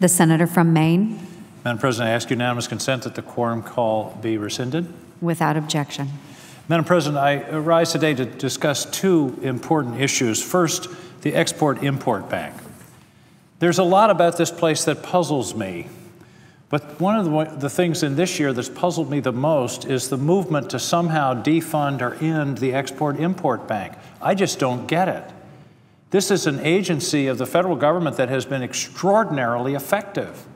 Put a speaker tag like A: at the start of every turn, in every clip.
A: The senator from Maine.
B: Madam President, I ask unanimous consent that the quorum call be rescinded.
A: Without objection.
B: Madam President, I rise today to discuss two important issues. First, the Export-Import Bank. There's a lot about this place that puzzles me, but one of the things in this year that's puzzled me the most is the movement to somehow defund or end the Export-Import Bank. I just don't get it. This is an agency of the federal government that has been extraordinarily effective.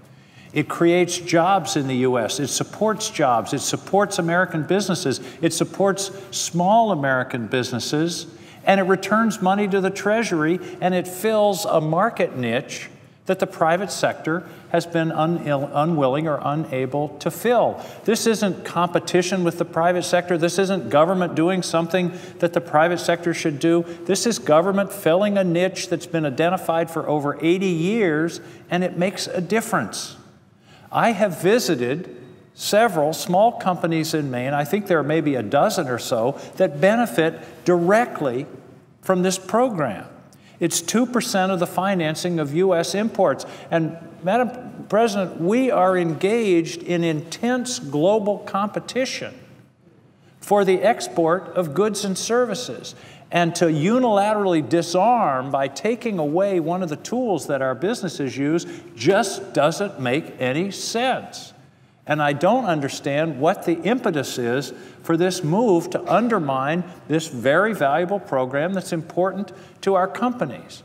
B: It creates jobs in the U.S. It supports jobs. It supports American businesses. It supports small American businesses. And it returns money to the Treasury, and it fills a market niche that the private sector has been unwilling or unable to fill. This isn't competition with the private sector. This isn't government doing something that the private sector should do. This is government filling a niche that's been identified for over 80 years, and it makes a difference. I have visited several small companies in Maine, I think there are maybe a dozen or so, that benefit directly from this program. It's 2% of the financing of U.S. imports. And Madam President, we are engaged in intense global competition for the export of goods and services. And to unilaterally disarm by taking away one of the tools that our businesses use just doesn't make any sense. And I don't understand what the impetus is for this move to undermine this very valuable program that's important to our companies.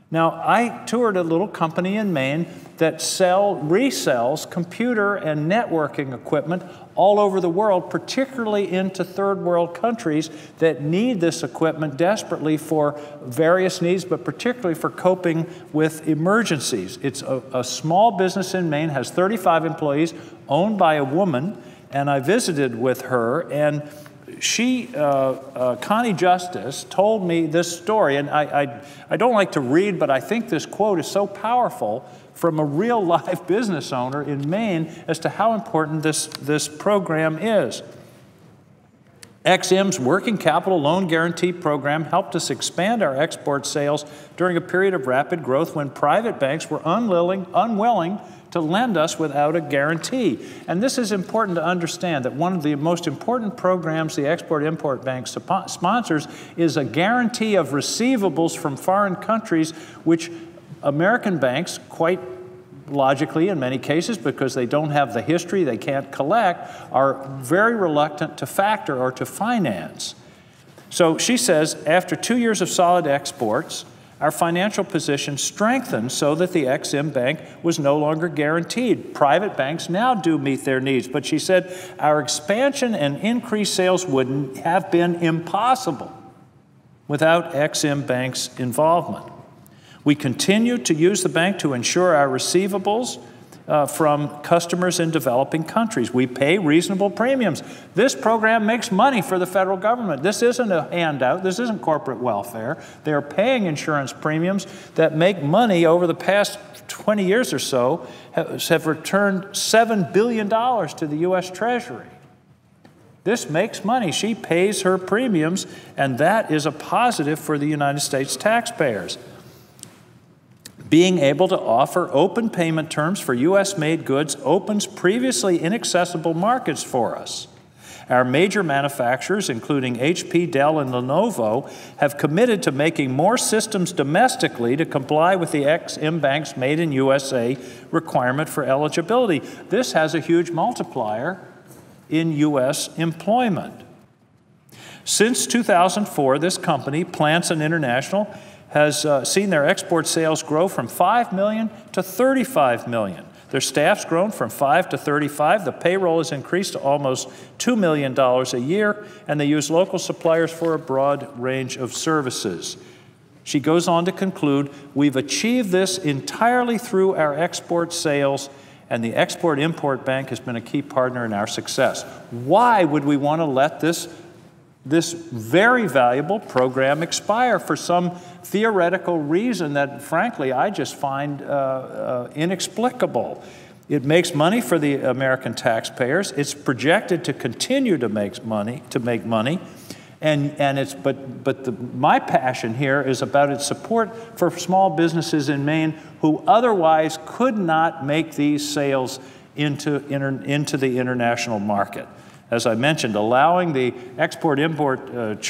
B: Now, I toured a little company in Maine that resells computer and networking equipment all over the world, particularly into third world countries that need this equipment desperately for various needs, but particularly for coping with emergencies. It's a small business in Maine, has 35 employees, owned by a woman, and I visited with her, and she, Connie Justice, told me this story, and I don't like to read, but I think this quote is so powerful from a real live business owner in Maine as to how important this program is. EXIM's Working Capital Loan Guarantee Program helped us expand our export sales during a period of rapid growth when private banks were unwilling to lend us without a guarantee. And this is important to understand, that one of the most important programs the Export-Import Bank sponsors is a guarantee of receivables from foreign countries, which American banks, quite logically in many cases, because they don't have the history, they can't collect, are very reluctant to factor or to finance. So she says, after 2 years of solid exports, our financial position strengthened so that the EXIM Bank was no longer guaranteed. Private banks now do meet their needs, but she said our expansion and increased sales would have been impossible without EXIM Bank's involvement. We continue to use the bank to ensure our receivables from customers in developing countries. We pay reasonable premiums. This program makes money for the federal government. This isn't a handout. This isn't corporate welfare. They're paying insurance premiums that make money. Over the past 20 years or so have returned $7 billion to the U.S. Treasury. This makes money. She pays her premiums, and that is a positive for the United States taxpayers. Being able to offer open payment terms for U.S.-made goods opens previously inaccessible markets for us. Our major manufacturers, including HP, Dell, and Lenovo, have committed to making more systems domestically to comply with the EXIM Bank's Made in USA requirement for eligibility. This has a huge multiplier in U.S. employment. Since 2004, this company, Plants and International, has seen their export sales grow from 5 million to 35 million. Their staff's grown from 5 to 35. The payroll has increased to almost $2 million a year, and they use local suppliers for a broad range of services. She goes on to conclude, we've achieved this entirely through our export sales, and the Export-Import Bank has been a key partner in our success. Why would we want to let this very valuable program expire for some theoretical reason that, frankly, I just find inexplicable? It makes money for the American taxpayers. It's projected to continue to make money. My passion here is about its support for small businesses in Maine who otherwise could not make these sales into the international market. As I mentioned, allowing the Export-Import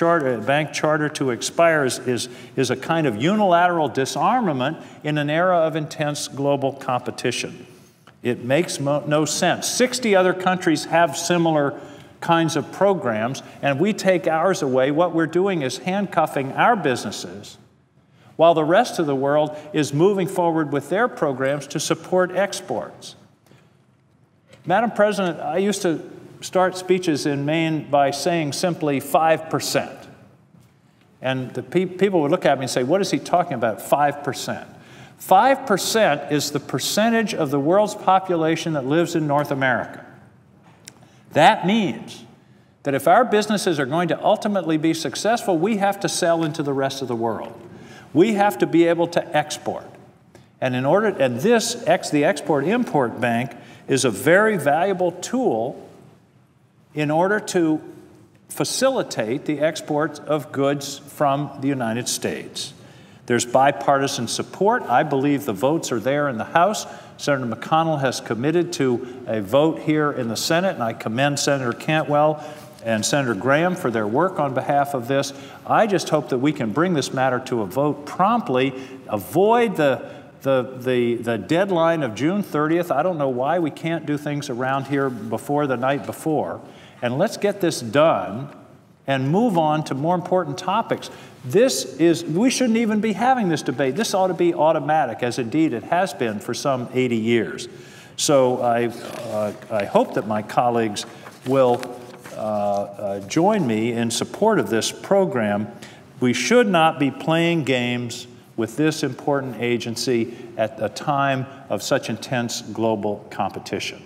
B: bank charter to expire is a kind of unilateral disarmament in an era of intense global competition. It makes no sense. 60 other countries have similar kinds of programs, and we take ours away. What we're doing is handcuffing our businesses while the rest of the world is moving forward with their programs to support exports. Madam President, I used to start speeches in Maine by saying simply 5%. And the people would look at me and say, what is he talking about, 5%? 5% is the percentage of the world's population that lives in North America. That means that if our businesses are going to ultimately be successful, we have to sell into the rest of the world. We have to be able to export. And the Export-Import Bank is a very valuable tool in order to facilitate the exports of goods from the United States. There's bipartisan support. I believe the votes are there in the House. Senator McConnell has committed to a vote here in the Senate, and I commend Senator Cantwell and Senator Graham for their work on behalf of this. I just hope that we can bring this matter to a vote promptly, avoid the deadline of June 30th. I don't know why we can't do things around here before the night before. And let's get this done and move on to more important topics. We shouldn't even be having this debate. This ought to be automatic, as indeed it has been for some 80 years. So I hope that my colleagues will join me in support of this program. We should not be playing games with this important agency at a time of such intense global competition.